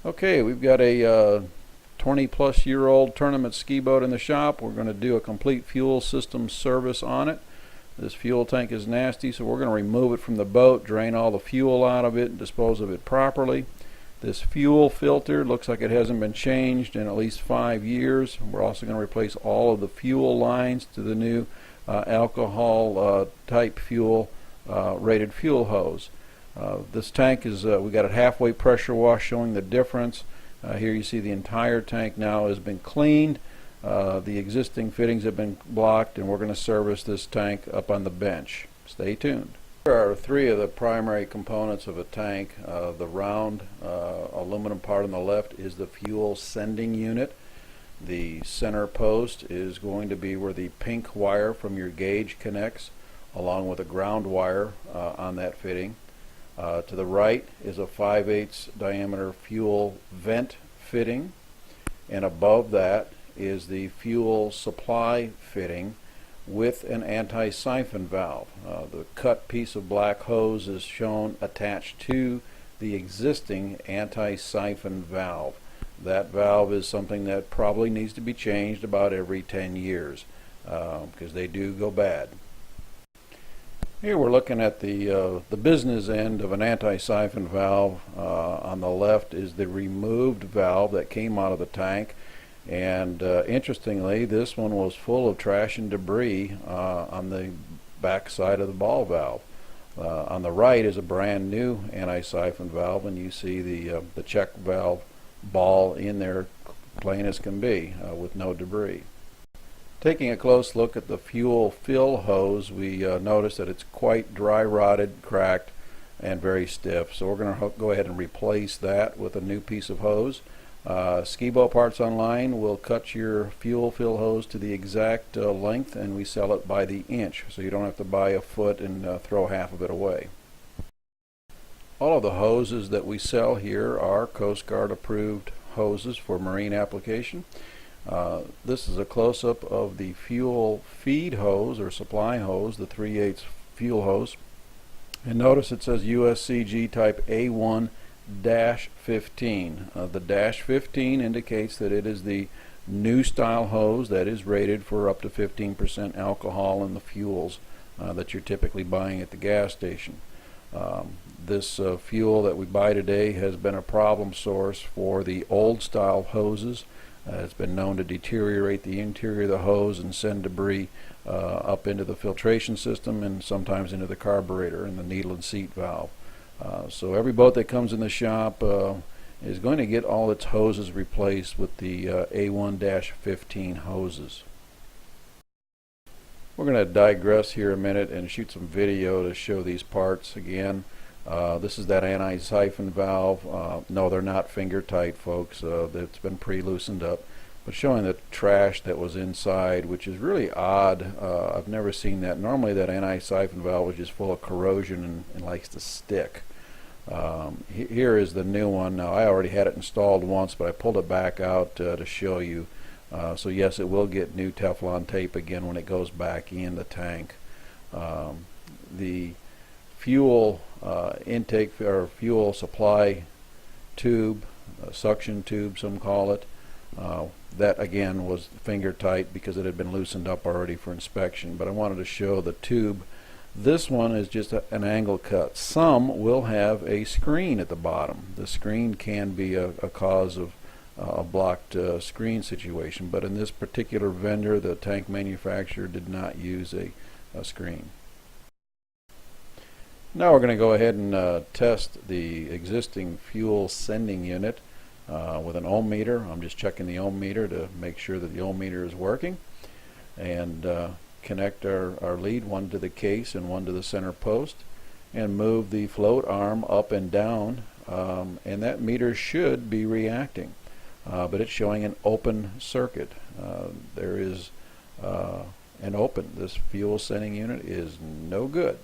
Okay, we've got a 20-plus-year-old tournament ski boat in the shop. We're going to do a complete fuel system service on it. This fuel tank is nasty, so we're going to remove it from the boat, drain all the fuel out of it, and dispose of it properly. This fuel filter looks like it hasn't been changed in at least 5 years. We're also going to replace all of the fuel lines to the new alcohol type fuel rated fuel hose. This tank is, we got it halfway pressure wash, showing the difference. Here you see the entire tank now has been cleaned. The existing fittings have been blocked, and we're going to service this tank up on the bench. Stay tuned. There are three of the primary components of a tank. The round aluminum part on the left is the fuel sending unit. The center post is going to be where the pink wire from your gauge connects, along with a ground wire on that fitting. To the right is a 5/8 diameter fuel vent fitting, and above that is the fuel supply fitting with an anti-siphon valve. The cut piece of black hose is shown attached to the existing anti-siphon valve. That valve is something that probably needs to be changed about every 10 years because they do go bad. Here we're looking at the business end of an anti-siphon valve. On the left is the removed valve that came out of the tank, and interestingly, this one was full of trash and debris on the back side of the ball valve. On the right is a brand new anti-siphon valve, and you see the check valve ball in there plain as can be with no debris. Taking a close look at the fuel fill hose, we notice that it's quite dry rotted, cracked, and very stiff. So we're going to go ahead and replace that with a new piece of hose. SkiBoatPartsOnline will cut your fuel fill hose to the exact length, and we sell it by the inch, so you don't have to buy a foot and throw half of it away. All of the hoses that we sell here are Coast Guard approved hoses for marine application. This is a close-up of the fuel feed hose or supply hose, the 3/8 fuel hose. And notice it says USCG type A1-15. The -15 indicates that it is the new style hose that is rated for up to 15% alcohol in the fuels that you're typically buying at the gas station. This fuel that we buy today has been a problem source for the old style hoses. It's been known to deteriorate the interior of the hose and send debris up into the filtration system and sometimes into the carburetor and the needle and seat valve. So every boat that comes in the shop is going to get all its hoses replaced with the A1-15 hoses. We're going to digress here a minute and shoot some video to show these parts again. This is that anti-siphon valve. No, they're not finger tight, folks. It's been pre-loosened up, but showing the trash that was inside, which is really odd. I've never seen that. Normally that anti-siphon valve is just full of corrosion and likes to stick. Here is the new one. Now, I already had it installed once, but I pulled it back out to show you. So yes, it will get new Teflon tape again when it goes back in the tank. The fuel intake or fuel supply tube, suction tube some call it, that again was finger tight because it had been loosened up already for inspection, but I wanted to show the tube. This one is just an angle cut. Some will have a screen at the bottom. The screen can be a cause of a blocked screen situation, but in this particular vendor, the tank manufacturer did not use a screen. Now we're going to go ahead and test the existing fuel sending unit with an ohm meter. I'm just checking the ohm meter to make sure that the ohm meter is working, and connect our lead, one to the case and one to the center post, and move the float arm up and down, and that meter should be reacting, but it's showing an open circuit. There is an open. This fuel sending unit is no good.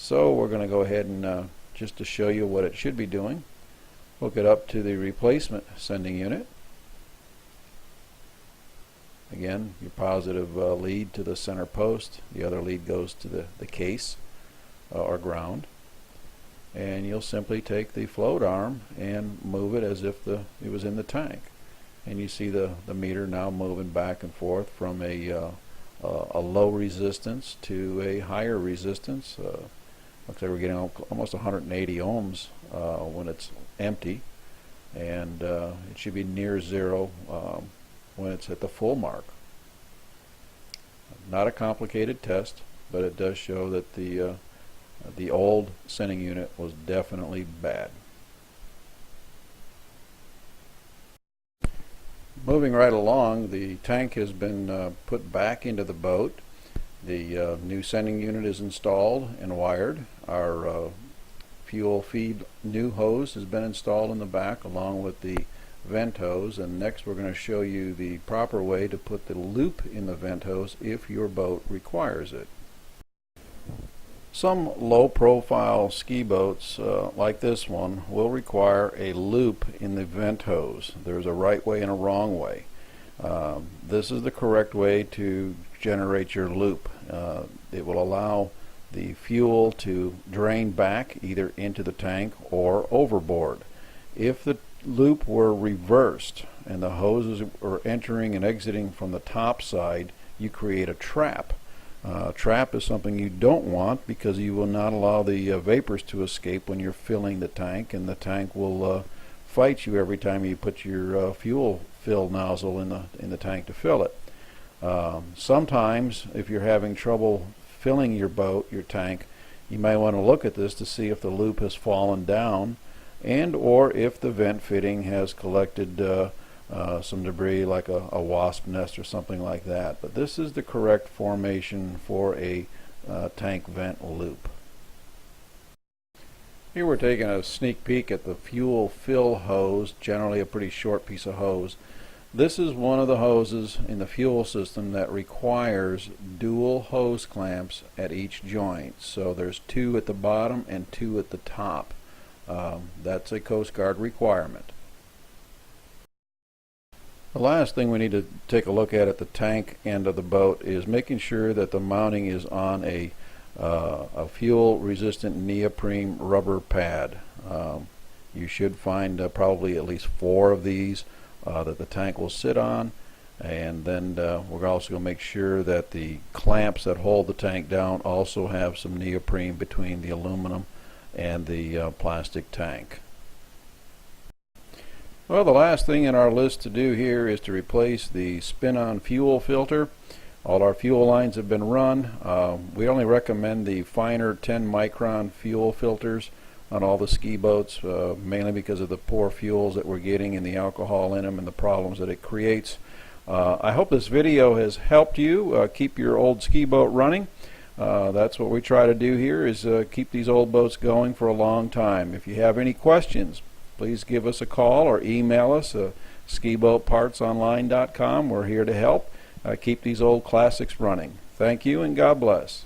So we're going to go ahead and just to show you what it should be doing, hook it up to the replacement sending unit. Again, your positive lead to the center post, the other lead goes to the case or ground. and you'll simply take the float arm and move it as if it was in the tank. And you see the meter now moving back and forth from a low resistance to a higher resistance. Looks like we're getting almost 180 ohms when it's empty, and it should be near zero when it's at the full mark. Not a complicated test, but it does show that the old sending unit was definitely bad. Moving right along, the tank has been put back into the boat. The new sending unit is installed and wired. Our fuel feed new hose has been installed in the back along with the vent hose, and next we're going to show you the proper way to put the loop in the vent hose if your boat requires it. Some low-profile ski boats like this one will require a loop in the vent hose. There's a right way and a wrong way. This is the correct way to generate your loop. It will allow the fuel to drain back either into the tank or overboard. If the loop were reversed and the hoses were entering and exiting from the top side, you create a trap. Trap is something you don't want because you will not allow the vapors to escape when you're filling the tank, and the tank will fight you every time you put your fuel fill nozzle in the tank to fill it. Sometimes if you're having trouble filling your tank, you may want to look at this to see if the loop has fallen down and or if the vent fitting has collected some debris like a wasp nest or something like that. But this is the correct formation for a tank vent loop. Here we're taking a sneak peek at the fuel fill hose, generally a pretty short piece of hose. This is one of the hoses in the fuel system that requires dual hose clamps at each joint. So there's 2 at the bottom and 2 at the top. That's a Coast Guard requirement. The last thing we need to take a look at the tank end of the boat is making sure that the mounting is on a fuel resistant neoprene rubber pad. You should find probably at least 4 of these that the tank will sit on, and then we're also going to make sure that the clamps that hold the tank down also have some neoprene between the aluminum and the plastic tank. Well, the last thing in our list to do here is to replace the spin-on fuel filter. All our fuel lines have been run. We only recommend the finer 10 micron fuel filters on all the ski boats, mainly because of the poor fuels that we're getting and the alcohol in them and the problems that it creates. I hope this video has helped you keep your old ski boat running. That's what we try to do here, is keep these old boats going for a long time. If you have any questions, please give us a call or email us at SkiBoatPartsOnline.com. We're here to help keep these old classics running. Thank you and God bless.